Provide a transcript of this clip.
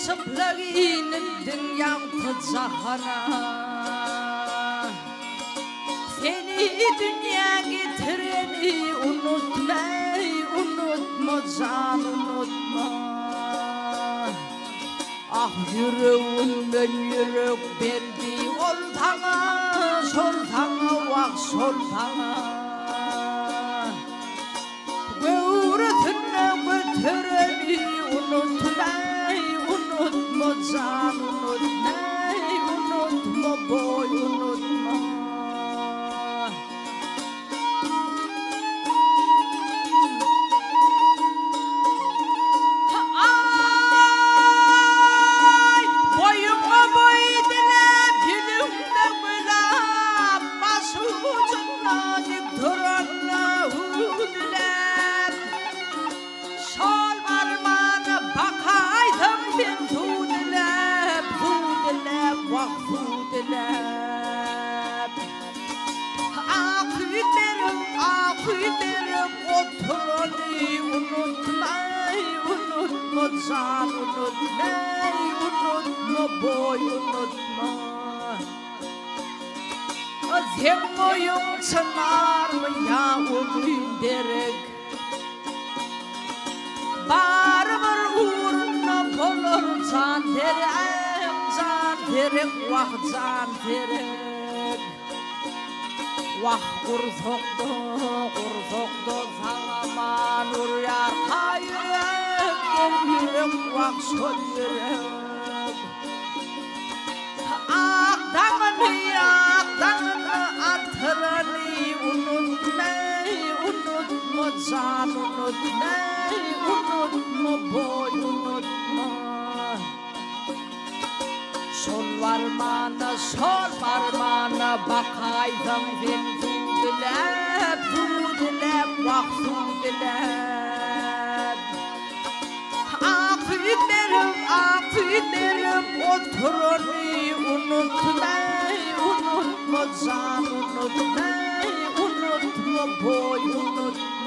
çıplağının dünyamda cahana seni dünya getireni unutma, unutma can unutma. Ah yüreğimden yürek verdi ol tana, sol tana, vak sol tana. Öğretine götüreni unutma, unutma can unutma, unutma boy unutma. Ay boyuma boy dilep yüzümde gülap başı ucunda dik duranla dilep şol varmana bakaydım ben tu dilep vak tu dilep aküderim oturani unutma, unutma can unutma, unutma boy unutma. Sen boyun çınar mı ya o günderek barımır uğruna bulur can terek, vah can terek. Vah kursoktu sağaman uryar kayırık gel yürek vah sol yürek. Akdağını atırani unutma, unutma can unutma, unutma boy unutma. Sol varmana bakaydım ben tu dilep, vah tu dilep. Aküderim oturani unutma, unutma can unutma, unutma boy unutma.